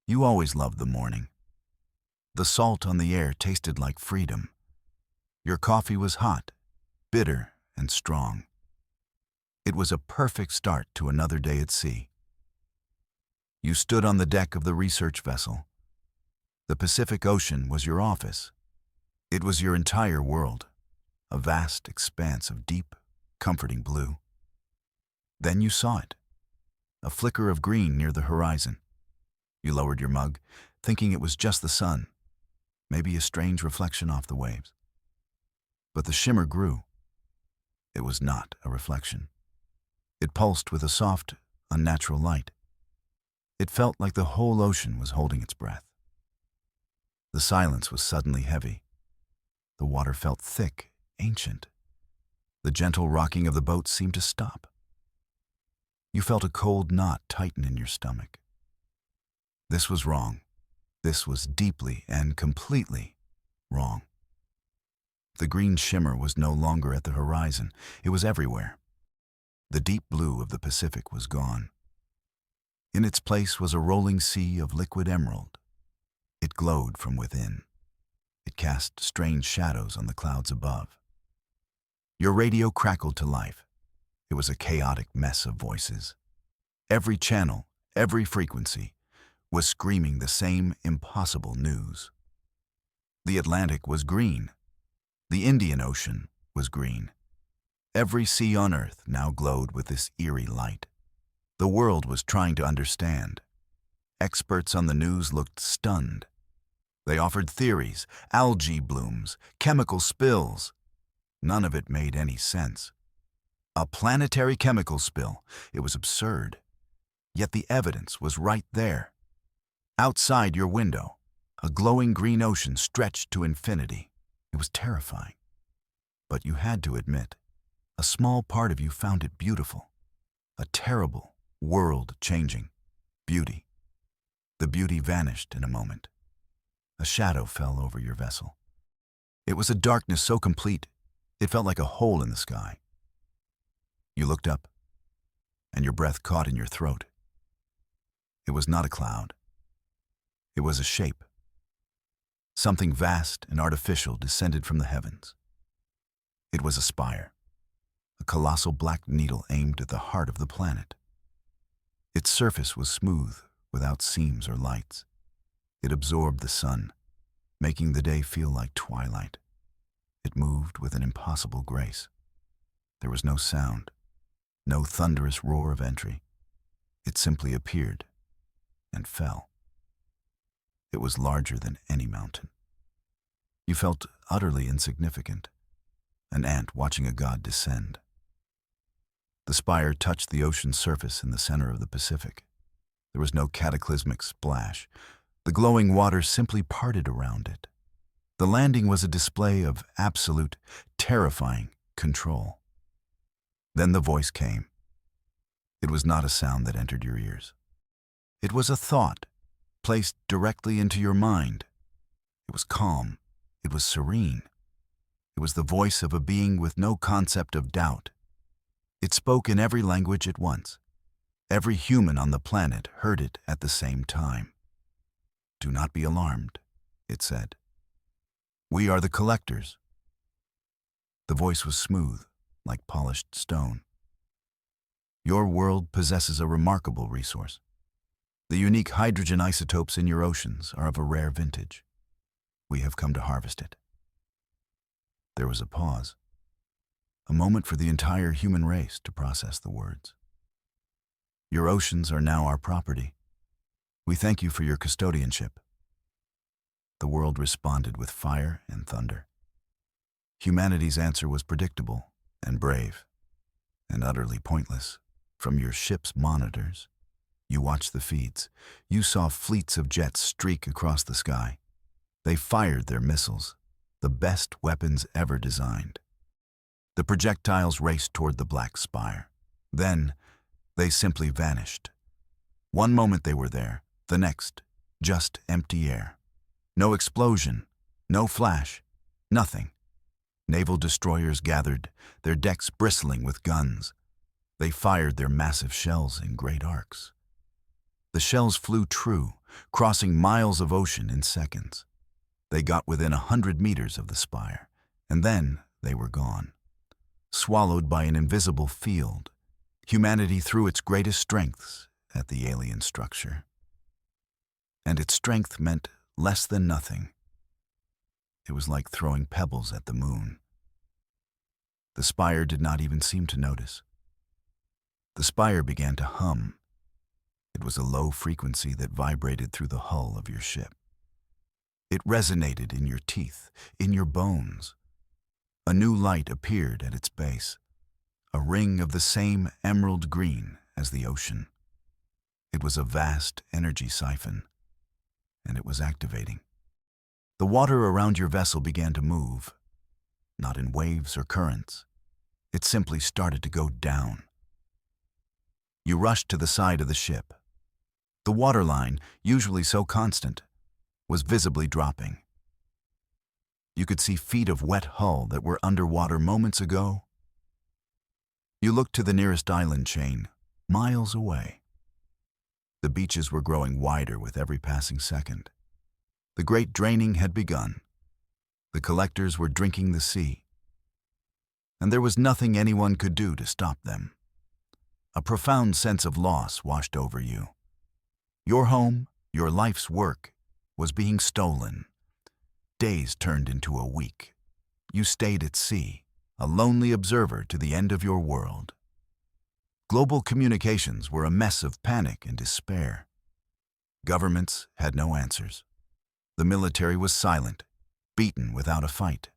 You always loved the morning. The salt on the air tasted like freedom. Your coffee was hot, bitter, and strong. It was a perfect start to another day at sea. You stood on the deck of the research vessel. The Pacific Ocean was your office. It was your entire world, a vast expanse of deep, comforting blue. Then you saw it, a flicker of green near the horizon. You lowered your mug, thinking it was just the sun, maybe a strange reflection off the waves. But the shimmer grew. It was not a reflection. It pulsed with a soft, unnatural light. It felt like the whole ocean was holding its breath. The silence was suddenly heavy. The water felt thick, ancient. The gentle rocking of the boat seemed to stop. You felt a cold knot tighten in your stomach. This was wrong. This was deeply and completely wrong. The green shimmer was no longer at the horizon. It was everywhere. The deep blue of the Pacific was gone. In its place was a rolling sea of liquid emerald. It glowed from within. It cast strange shadows on the clouds above. Your radio crackled to life. It was a chaotic mess of voices. Every channel, every frequency, was screaming the same impossible news. The Atlantic was green. The Indian Ocean was green. Every sea on Earth now glowed with this eerie light. The world was trying to understand. Experts on the news looked stunned. They offered theories, algae blooms, chemical spills. None of it made any sense. A planetary chemical spill. It was absurd. Yet the evidence was right there. Outside your window, a glowing green ocean stretched to infinity. It was terrifying. But you had to admit, a small part of you found it beautiful. A terrible, world-changing beauty. The beauty vanished in a moment. A shadow fell over your vessel. It was a darkness so complete, it felt like a hole in the sky. You looked up, and your breath caught in your throat. It was not a cloud. It was a shape. Something vast and artificial descended from the heavens. It was a spire, a colossal black needle aimed at the heart of the planet. Its surface was smooth, without seams or lights. It absorbed the sun, making the day feel like twilight. It moved with an impossible grace. There was no sound, no thunderous roar of entry. It simply appeared and fell. It was larger than any mountain. You felt utterly insignificant, an ant watching a god descend. The spire touched the ocean's surface in the center of the Pacific. There was no cataclysmic splash. The glowing water simply parted around it. The landing was a display of absolute, terrifying control. Then the voice came. It was not a sound that entered your ears. It was a thought placed directly into your mind. It was calm. It was serene. It was the voice of a being with no concept of doubt. It spoke in every language at once. Every human on the planet heard it at the same time. "Do not be alarmed," it said. "We are the collectors." The voice was smooth, like polished stone. "Your world possesses a remarkable resource. The unique hydrogen isotopes in your oceans are of a rare vintage. We have come to harvest it." There was a pause, a moment for the entire human race to process the words. "Your oceans are now our property. We thank you for your custodianship." The world responded with fire and thunder. Humanity's answer was predictable and brave, and utterly pointless. From your ship's monitors, you watched the feeds. You saw fleets of jets streak across the sky. They fired their missiles, the best weapons ever designed. The projectiles raced toward the black spire. Then, they simply vanished. One moment they were there, the next, just empty air. No explosion, no flash, nothing. Naval destroyers gathered, their decks bristling with guns. They fired their massive shells in great arcs. The shells flew true, crossing miles of ocean in seconds. They got within 100 meters of the spire, and then they were gone. Swallowed by an invisible field, humanity threw its greatest strengths at the alien structure. And its strength meant less than nothing. It was like throwing pebbles at the moon. The spire did not even seem to notice. The spire began to hum. It was a low frequency that vibrated through the hull of your ship. It resonated in your teeth, in your bones. A new light appeared at its base, a ring of the same emerald green as the ocean. It was a vast energy siphon, and it was activating. The water around your vessel began to move, not in waves or currents. It simply started to go down. You rushed to the side of the ship. The waterline, usually so constant, was visibly dropping. You could see feet of wet hull that were underwater moments ago. You looked to the nearest island chain, miles away. The beaches were growing wider with every passing second. The great draining had begun. The collectors were drinking the sea. And there was nothing anyone could do to stop them. A profound sense of loss washed over you. Your home, your life's work, was being stolen. Days turned into a week. You stayed at sea, a lonely observer to the end of your world. Global communications were a mess of panic and despair. Governments had no answers. The military was silent, beaten without a fight.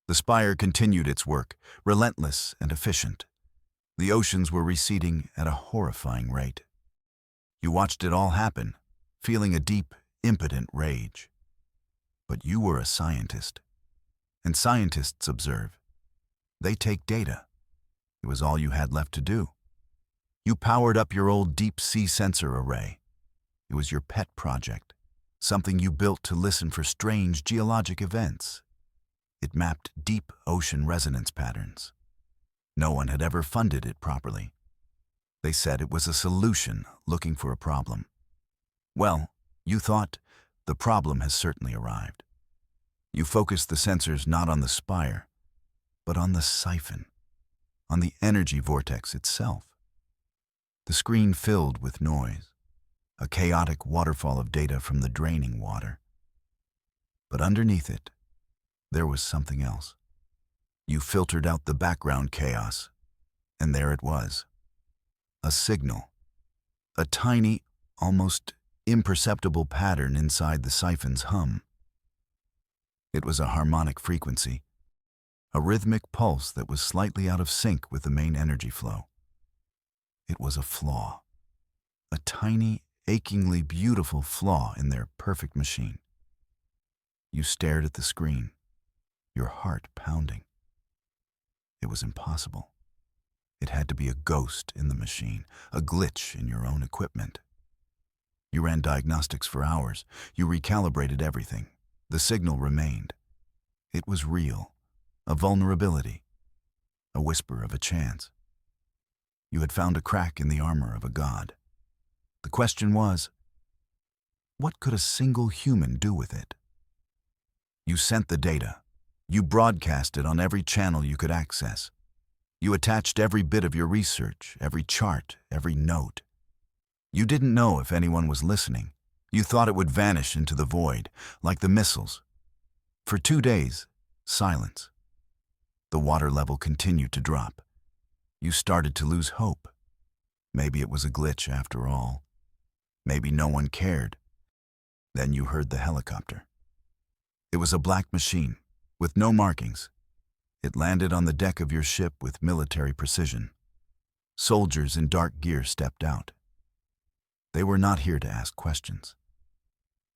The spire continued its work, relentless and efficient. The oceans were receding at a horrifying rate. You watched it all happen, feeling a deep, impotent rage. But you were a scientist, and scientists observe. They take data. It was all you had left to do. You powered up your old deep-sea sensor array. It was your pet project, something you built to listen for strange geologic events. It mapped deep ocean resonance patterns. No one had ever funded it properly. They said it was a solution looking for a problem. Well, you thought, the problem has certainly arrived. You focused the sensors not on the spire, but on the siphon, on the energy vortex itself. The screen filled with noise, a chaotic waterfall of data from the draining water. But underneath it, there was something else. You filtered out the background chaos, and there it was. A signal, a tiny, almost imperceptible pattern inside the siphon's hum. It was a harmonic frequency, a rhythmic pulse that was slightly out of sync with the main energy flow. It was a flaw, a tiny, achingly beautiful flaw in their perfect machine. You stared at the screen, your heart pounding. It was impossible. It had to be a ghost in the machine, a glitch in your own equipment. You ran diagnostics for hours. You recalibrated everything. The signal remained. It was real, a vulnerability, a whisper of a chance. You had found a crack in the armor of a god. The question was, what could a single human do with it? You sent the data. You broadcast it on every channel you could access. You attached every bit of your research, every chart, every note. You didn't know if anyone was listening. You thought it would vanish into the void, like the missiles. For 2 days, silence. The water level continued to drop. You started to lose hope. Maybe it was a glitch after all. Maybe no one cared. Then you heard the helicopter. It was a black machine, with no markings. It landed on the deck of your ship with military precision. Soldiers in dark gear stepped out. They were not here to ask questions.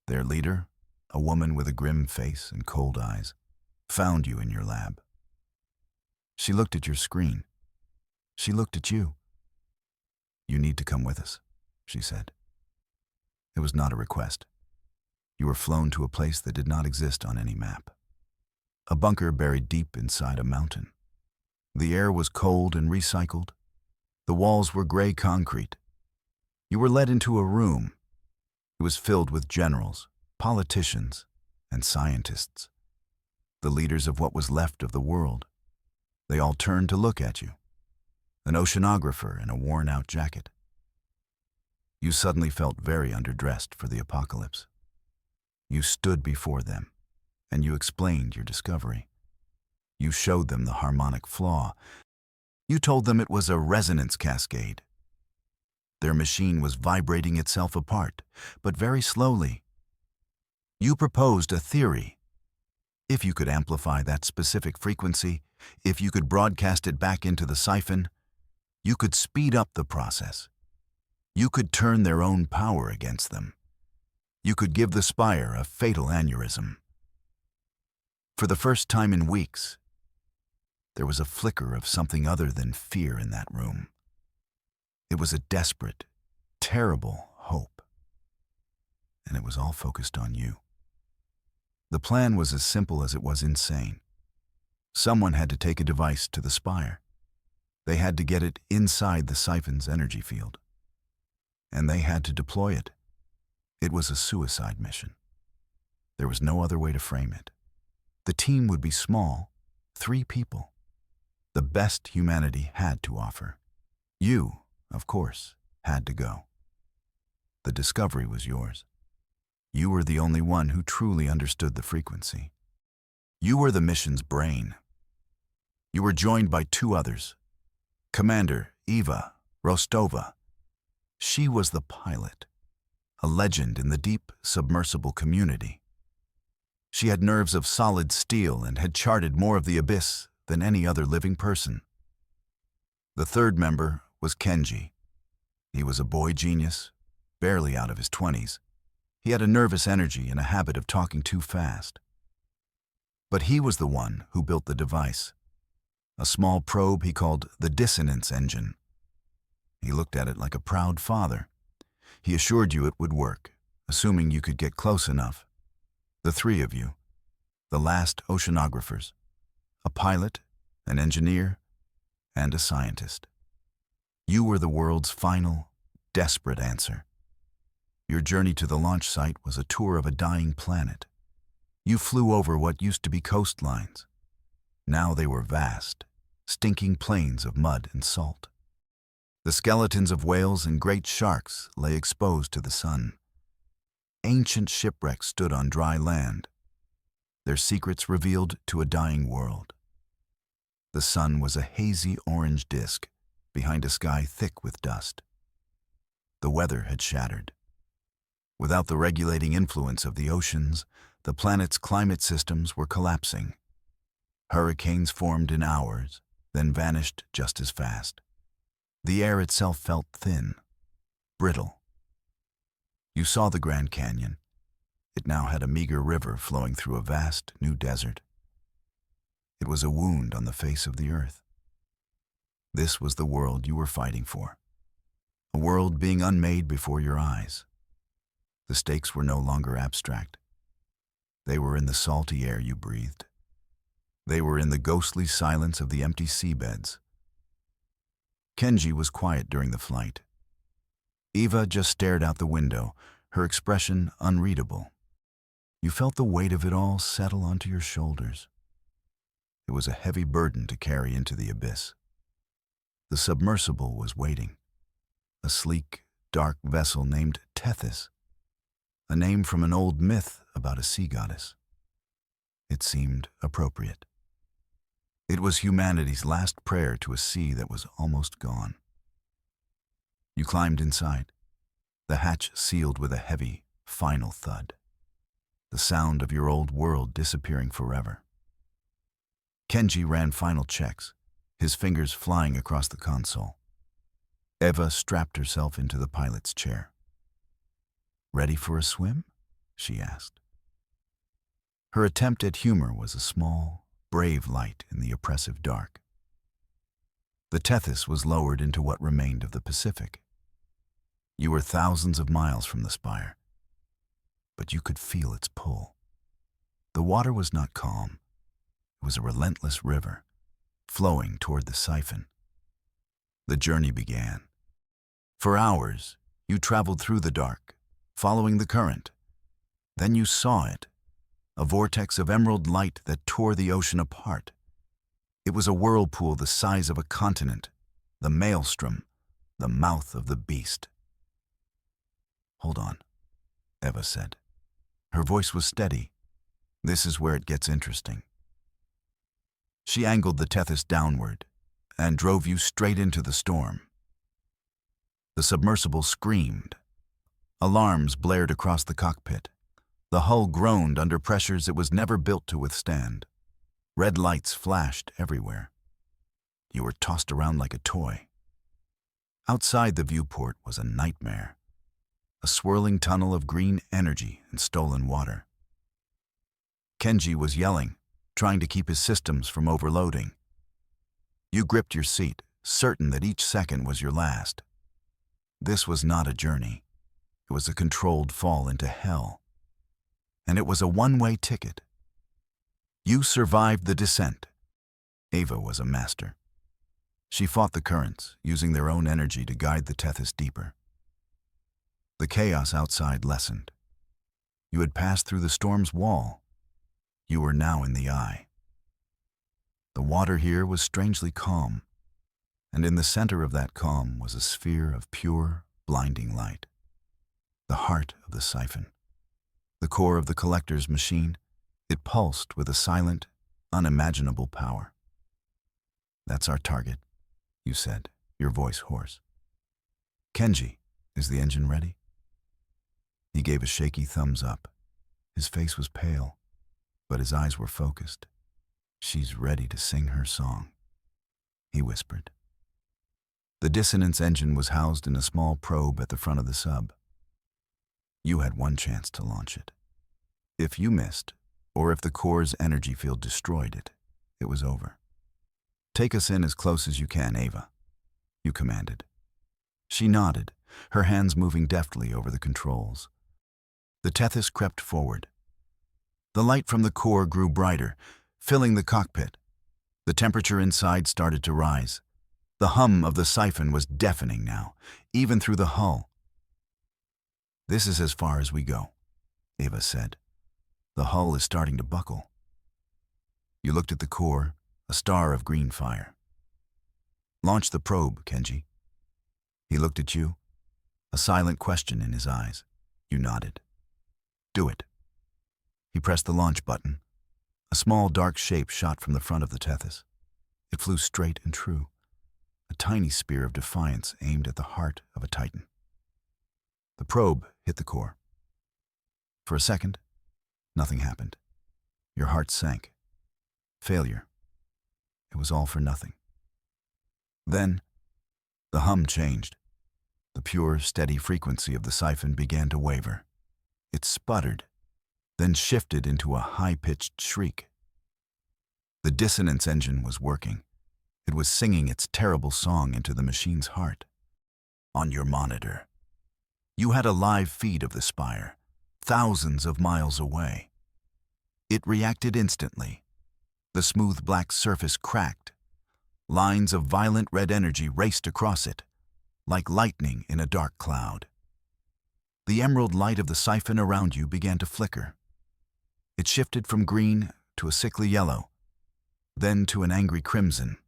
Their leader, a woman with a grim face and cold eyes, found you in your lab. She looked at your screen. She looked at you. "You need to come with us," she said. It was not a request. You were flown to a place that did not exist on any map. A bunker buried deep inside a mountain. The air was cold and recycled. The walls were gray concrete. You were led into a room. It was filled with generals, politicians, and scientists, the leaders of what was left of the world. They all turned to look at you, an oceanographer in a worn-out jacket. You suddenly felt very underdressed for the apocalypse. You stood before them, and you explained your discovery. You showed them the harmonic flaw. You told them it was a resonance cascade. Their machine was vibrating itself apart, but very slowly. You proposed a theory. If you could amplify that specific frequency, if you could broadcast it back into the siphon, you could speed up the process. You could turn their own power against them. You could give the spire a fatal aneurysm. For the first time in weeks, there was a flicker of something other than fear in that room. It was a desperate, terrible hope. And it was all focused on you. The plan was as simple as it was insane. Someone had to take a device to the spire. They had to get it inside the siphon's energy field. And they had to deploy it. It was a suicide mission. There was no other way to frame it. The team would be small, 3 people. The best humanity had to offer. You, of course, had to go. The discovery was yours. You were the only one who truly understood the frequency. You were the mission's brain. You were joined by 2 others. Commander Eva Rostova. She was the pilot, a legend in the deep submersible community. She had nerves of solid steel and had charted more of the abyss than any other living person. The 3rd member was Kenji. He was a boy genius, barely out of his 20s. He had a nervous energy and a habit of talking too fast. But he was the one who built the device, a small probe he called the dissonance engine. He looked at it like a proud father. He assured you it would work, assuming you could get close enough. The 3 of you, the last oceanographers, a pilot, an engineer, and a scientist. You were the world's final, desperate answer. Your journey to the launch site was a tour of a dying planet. You flew over what used to be coastlines. Now they were vast, stinking plains of mud and salt. The skeletons of whales and great sharks lay exposed to the sun. Ancient shipwrecks stood on dry land, their secrets revealed to a dying world. The sun was a hazy orange disk behind a sky thick with dust. The weather had shattered. Without the regulating influence of the oceans, the planet's climate systems were collapsing. Hurricanes formed in hours, then vanished just as fast. The air itself felt thin, brittle. You saw the Grand Canyon. It now had a meager river flowing through a vast new desert. It was a wound on the face of the earth. This was the world you were fighting for, a world being unmade before your eyes. The stakes were no longer abstract. They were in the salty air you breathed. They were in the ghostly silence of the empty seabeds. Kenji was quiet during the flight. Eva just stared out the window, her expression unreadable. You felt the weight of it all settle onto your shoulders. It was a heavy burden to carry into the abyss. The submersible was waiting, a sleek, dark vessel named Tethys, a name from an old myth about a sea goddess. It seemed appropriate. It was humanity's last prayer to a sea that was almost gone. You climbed inside, the hatch sealed with a heavy, final thud, the sound of your old world disappearing forever. Kenji ran final checks, his fingers flying across the console. Eva strapped herself into the pilot's chair. "Ready for a swim?" she asked. Her attempt at humor was a small, brave light in the oppressive dark. The Tethys was lowered into what remained of the Pacific. You were thousands of miles from the spire, but you could feel its pull. The water was not calm. It was a relentless river, flowing toward the siphon. The journey began. For hours, you traveled through the dark, following the current. Then you saw it, a vortex of emerald light that tore the ocean apart. It was a whirlpool the size of a continent, the maelstrom, the mouth of the beast. "Hold on," Eva said. Her voice was steady. "This is where it gets interesting." She angled the Tethys downward and drove you straight into the storm. The submersible screamed. Alarms blared across the cockpit. The hull groaned under pressures it was never built to withstand. Red lights flashed everywhere. You were tossed around like a toy. Outside the viewport was a nightmare, a swirling tunnel of green energy and stolen water. Kenji was yelling, trying to keep his systems from overloading. You gripped your seat, certain that each second was your last. This was not a journey. It was a controlled fall into hell. And it was a one-way ticket. You survived the descent. Eva was a master. She fought the currents, using their own energy to guide the Tethys deeper. The chaos outside lessened. You had passed through the storm's wall. You were now in the eye. The water here was strangely calm, and in the center of that calm was a sphere of pure, blinding light. The heart of the siphon. The core of the collector's machine, it pulsed with a silent, unimaginable power. "That's our target," you said, your voice hoarse. "Kenji, is the engine ready?" He gave a shaky thumbs up. His face was pale, but his eyes were focused. "She's ready to sing her song," he whispered. The dissonance engine was housed in a small probe at the front of the sub. You had one chance to launch it. If you missed, or if the core's energy field destroyed it, it was over. "Take us in as close as you can, Eva," you commanded. She nodded, her hands moving deftly over the controls. The Tethys crept forward. The light from the core grew brighter, filling the cockpit. The temperature inside started to rise. The hum of the siphon was deafening now, even through the hull. "This is as far as we go," Eva said. "The hull is starting to buckle." You looked at the core, a star of green fire. "Launch the probe, Kenji." He looked at you, a silent question in his eyes. You nodded. "Do it." He pressed the launch button. A small dark shape shot from the front of the Tethys. It flew straight and true, a tiny spear of defiance aimed at the heart of a titan. The probe hit the core. For a second, nothing happened. Your heart sank. Failure. It was all for nothing. Then, the hum changed. The pure, steady frequency of the siphon began to waver. It sputtered, then shifted into a high-pitched shriek. The dissonance engine was working. It was singing its terrible song into the machine's heart. On your monitor, you had a live feed of the spire, thousands of miles away. It reacted instantly. The smooth black surface cracked. Lines of violent red energy raced across it, like lightning in a dark cloud. The emerald light of the siphon around you began to flicker. It shifted from green to a sickly yellow, then to an angry crimson.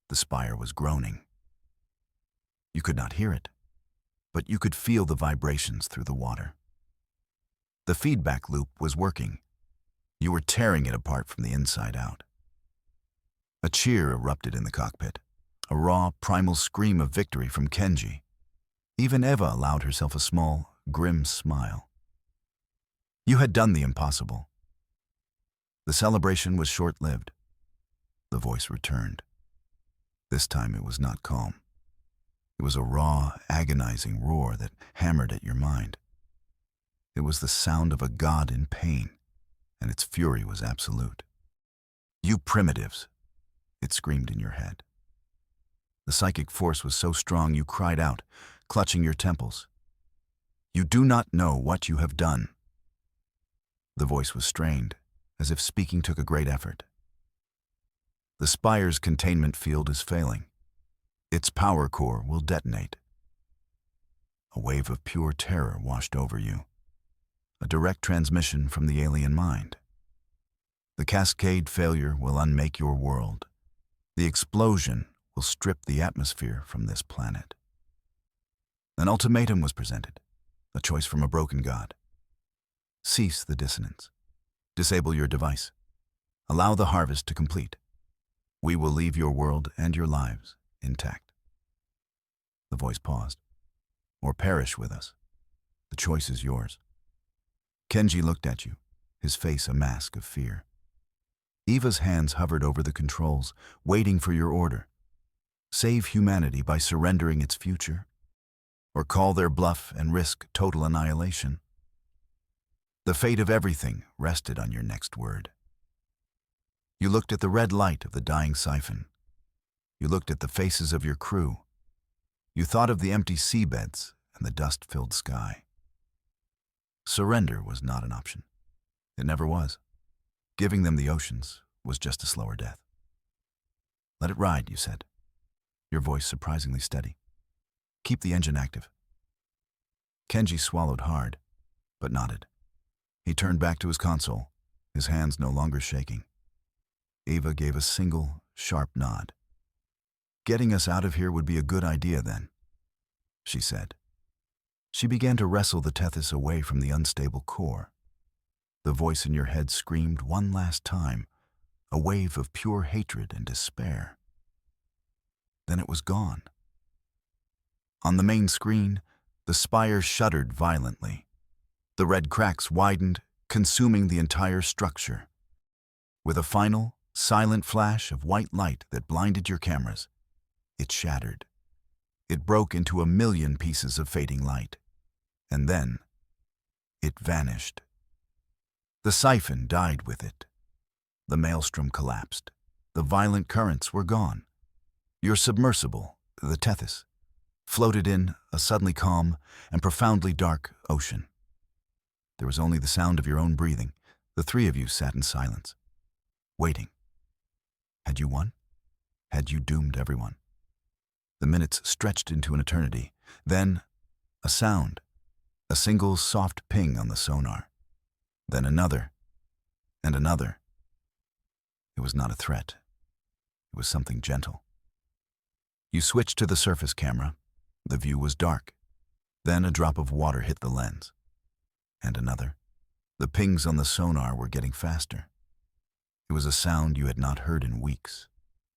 The spire was groaning. You could not hear it, but you could feel the vibrations through the water. The feedback loop was working. You were tearing it apart from the inside out. A cheer erupted in the cockpit, a raw, primal scream of victory from Kenji. Even Eva allowed herself a small, grim smile. You had done the impossible. The celebration was short-lived. The voice returned. This time it was not calm. It was a raw, agonizing roar that hammered at your mind. It was the sound of a god in pain, and its fury was absolute. "You primitives," it screamed in your head. The psychic force was so strong you cried out, clutching your temples. "You do not know what you have done." The voice was strained, as if speaking took a great effort. "The spire's containment field is failing. Its power core will detonate." A wave of pure terror washed over you. A direct transmission from the alien mind. The cascade failure will unmake your world. The explosion will strip the atmosphere from this planet. An ultimatum was presented, a choice from a broken god. Cease the dissonance. Disable your device. Allow the harvest to complete. We will leave your world and your lives intact. The voice paused. Or perish with us. The choice is yours. Kenji looked at you, his face a mask of fear. Eva's hands hovered over the controls, waiting for your order. Save humanity by surrendering its future, or call their bluff and risk total annihilation. The fate of everything rested on your next word. You looked at the red light of the dying siphon. You looked at the faces of your crew. You thought of the empty seabeds and the dust-filled sky. Surrender was not an option. It never was. Giving them the oceans was just a slower death. Let it ride, you said, your voice surprisingly steady. Keep the engine active. Kenji swallowed hard, but nodded. He turned back to his console, his hands no longer shaking. Eva gave a single, sharp nod. Getting us out of here would be a good idea then, she said. She began to wrestle the Tethys away from the unstable core. The voice in your head screamed one last time, a wave of pure hatred and despair. Then it was gone. On the main screen, the spire shuddered violently. The red cracks widened, consuming the entire structure. With a final, silent flash of white light that blinded your cameras, it shattered. It broke into a million pieces of fading light. And then, it vanished. The siphon died with it. The maelstrom collapsed. The violent currents were gone. Your submersible, the Tethys, floated in a suddenly calm and profoundly dark ocean. There was only the sound of your own breathing. The three of you sat in silence, waiting. Had you won? Had you doomed everyone? The minutes stretched into an eternity. Then, a sound. A single soft ping on the sonar. Then another, and another. It was not a threat. It was something gentle. You switched to the surface camera. The view was dark. Then a drop of water hit the lens. And another. The pings on the sonar were getting faster. It was a sound you had not heard in weeks.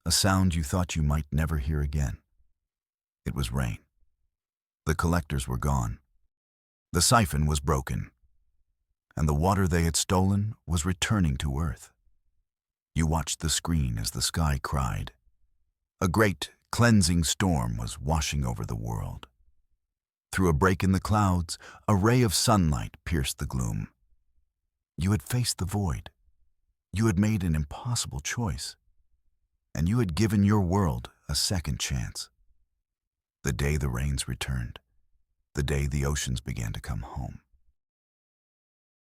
A sound you thought you might never hear again. It was rain. The collectors were gone. The siphon was broken, and the water they had stolen was returning to Earth. You watched the screen as the sky cried. A great, cleansing storm was washing over the world. Through a break in the clouds, a ray of sunlight pierced the gloom. You had faced the void. You had made an impossible choice, and you had given your world a second chance. The day the rains returned. The day the oceans began to come home.